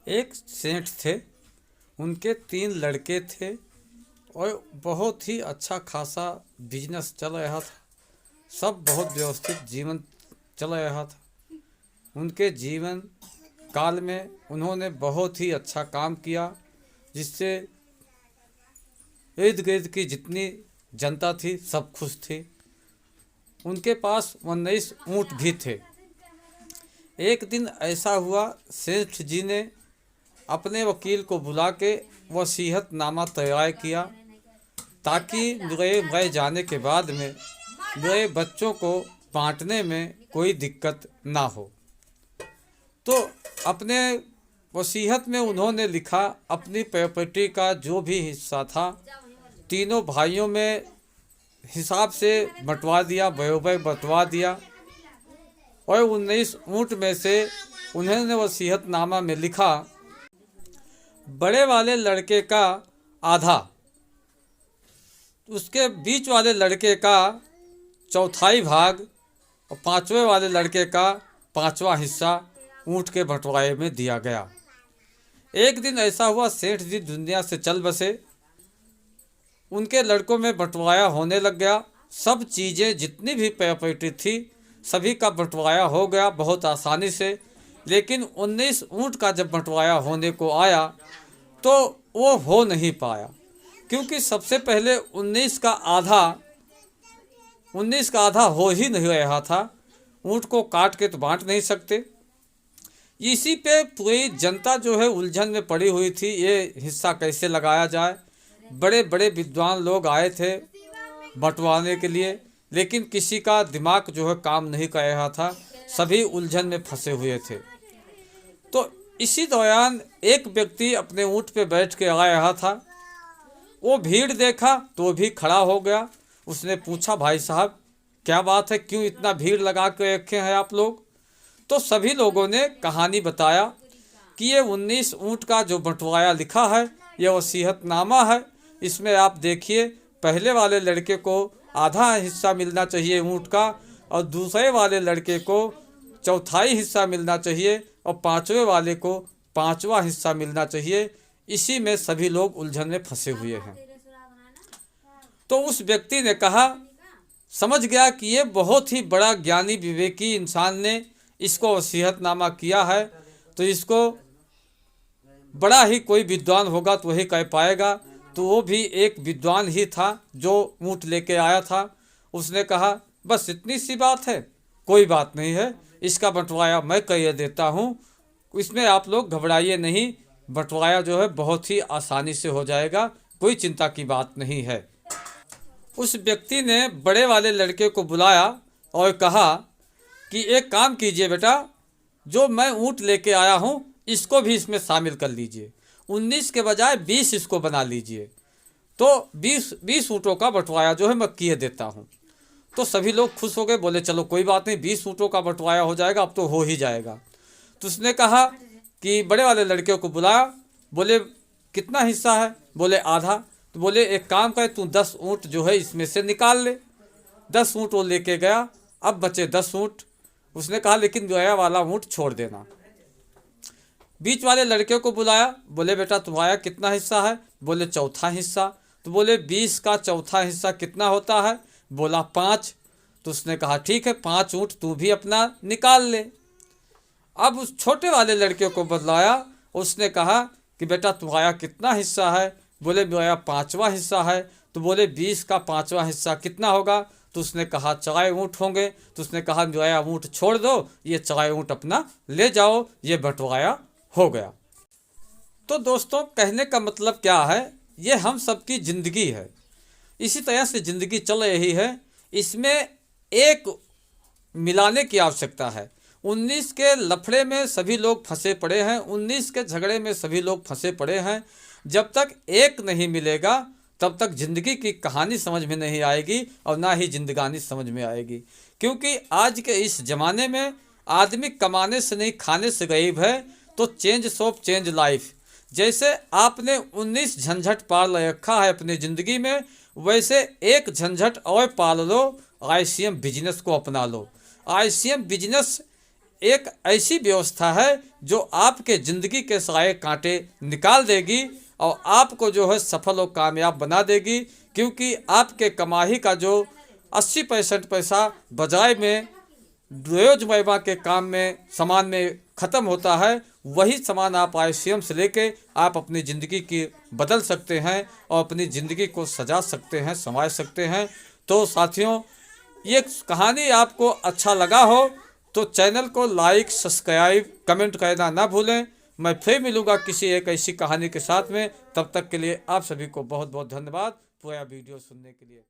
एक सेठ थे, उनके 3 लड़के थे और बहुत ही अच्छा खासा बिजनेस चल रहा था। सब बहुत व्यवस्थित जीवन चल रहा था। उनके जीवन काल में उन्होंने बहुत ही अच्छा काम किया, जिससे इर्द गिर्द की जितनी जनता थी सब खुश थी। उनके पास 19 ऊँट भी थे। एक दिन ऐसा हुआ, सेठ जी ने अपने वकील को बुला के वसीयतनामा तैयार किया, ताकि मेरे जाने के बाद में मेरे बच्चों को बांटने में कोई दिक्कत ना हो। तो अपने वसीयत में उन्होंने लिखा, अपनी प्रॉपर्टी का जो भी हिस्सा था तीनों भाइयों में हिसाब से बंटवा दिया, बराबर बंटवा दिया। और 19 ऊँट में से उन्होंने वसीयतनामा में लिखा, बड़े वाले लड़के का आधा, उसके बीच वाले लड़के का चौथाई भाग और 5वें वाले लड़के का 5वां हिस्सा ऊँट के बंटवारे में दिया गया। एक दिन ऐसा हुआ, सेठ जी दुनिया से चल बसे। उनके लड़कों में बंटवारा होने लग गया। सब चीज़ें जितनी भी प्रॉपर्टी थी सभी का बंटवारा हो गया बहुत आसानी से। लेकिन 19 ऊँट का जब बंटवारा होने को आया तो वो हो नहीं पाया, क्योंकि सबसे पहले 19 का आधा हो ही नहीं रहा था। ऊँट को काट के तो बांट नहीं सकते। इसी पे पूरी जनता जो है उलझन में पड़ी हुई थी, ये हिस्सा कैसे लगाया जाए। बड़े बड़े विद्वान लोग आए थे बंटवाने के लिए, लेकिन किसी का दिमाग जो है काम नहीं कर रहा था। सभी उलझन में फंसे हुए थे। तो इसी दौरान एक व्यक्ति अपने ऊँट पे बैठ के आ रहा था। वो भीड़ देखा तो भी खड़ा हो गया। उसने पूछा, भाई साहब क्या बात है, क्यों इतना भीड़ लगा के रखे हैं आप लोग? तो सभी लोगों ने कहानी बताया कि ये 19 ऊँट का जो बंटवारा लिखा है ये वसीयतनामा है। इसमें आप देखिए, पहले वाले लड़के को आधा हिस्सा मिलना चाहिए ऊँट का, और दूसरे वाले लड़के को चौथाई हिस्सा मिलना चाहिए, और 5वें वाले को 5वां हिस्सा मिलना चाहिए। इसी में सभी लोग उलझन में फंसे हुए हैं। तो उस व्यक्ति ने कहा, समझ गया कि ये बहुत ही बड़ा ज्ञानी विवेकी इंसान ने इसको वसीयतनामा किया है, तो इसको बड़ा ही कोई विद्वान होगा तो वही कह पाएगा। तो वो भी एक विद्वान ही था जो ऊँट लेके आया था। उसने कहा, बस इतनी सी बात है, कोई बात नहीं है, इसका बंटवारा मैं कह देता हूँ, इसमें आप लोग घबराइए नहीं, बंटवारा जो है बहुत ही आसानी से हो जाएगा, कोई चिंता की बात नहीं है। उस व्यक्ति ने बड़े वाले लड़के को बुलाया और कहा कि एक काम कीजिए बेटा, जो मैं ऊँट लेके आया हूँ इसको भी इसमें शामिल कर लीजिए, 19 के बजाय 20 इसको बना लीजिए, तो 20 ऊँटों का बंटवारा जो है मैं किए देता हूँ। तो सभी लोग खुश हो गए, बोले चलो कोई बात नहीं, 20 ऊँटों का बंटवारा हो जाएगा, अब तो हो ही जाएगा। तो उसने कहा कि बड़े वाले लड़के को बुलाया, बोले कितना हिस्सा है? बोले आधा। तो बोले एक काम कर, तू 10 ऊँट जो है इसमें से निकाल ले। 10 ऊँट वो लेके गया। अब बचे 10 ऊँट। उसने कहा लेकिन गया वाला ऊँट छोड़ देना। बीच वाले लड़के को बुलाया, बोले बेटा तुम्हारा कितना हिस्सा है? बोले चौथा हिस्सा। तो बोले 20 का चौथा हिस्सा कितना होता है? बोला 5। तो उसने कहा ठीक है, 5 ऊँट तू भी अपना निकाल ले। अब उस छोटे वाले लड़के को बुलाया, उसने कहा कि बेटा तुम्हारा कितना हिस्सा है? बोले मेरा 5वां हिस्सा है। तो बोले 20 का 5वां हिस्सा कितना होगा? तो उसने कहा 4 ऊँट होंगे। तो उसने कहा मेरा ऊँट छोड़ दो, ये 4 ऊँट अपना ले जाओ, ये बंटवारा हो गया। तो दोस्तों कहने का मतलब क्या है, ये हम सबकी ज़िंदगी है, इसी तरह से ज़िंदगी चल रही है। इसमें एक मिलाने की आवश्यकता है। 19 के लफड़े में सभी लोग फंसे पड़े हैं, 19 के झगड़े में सभी लोग फंसे पड़े हैं। जब तक एक नहीं मिलेगा तब तक ज़िंदगी की कहानी समझ में नहीं आएगी और ना ही जिंदगानी समझ में आएगी। क्योंकि आज के इस ज़माने में आदमी कमाने से नहीं खाने से गरीब है। तो चेंज सोप चेंज लाइफ, जैसे आपने 19 झंझट पाल रखा है अपनी ज़िंदगी में, वैसे एक झंझट और पाल लो, ICM बिजनेस को अपना लो। ICM बिजनेस एक ऐसी व्यवस्था है जो आपके ज़िंदगी के सारे कांटे निकाल देगी और आपको जो है सफल और कामयाब बना देगी, क्योंकि आपके कमाई का जो 80% पैसा बाजार में रोजमर्रा के काम में सामान में ख़त्म होता है, वही सामान आप ICM से लेके आप अपनी ज़िंदगी की बदल सकते हैं और अपनी ज़िंदगी को सजा सकते हैं, संवार सकते हैं। तो साथियों, ये कहानी आपको अच्छा लगा हो तो चैनल को लाइक, सब्सक्राइब, कमेंट करना ना भूलें। मैं फिर मिलूँगा किसी एक ऐसी कहानी के साथ में। तब तक के लिए आप सभी को बहुत बहुत धन्यवाद पूरा वीडियो सुनने के लिए।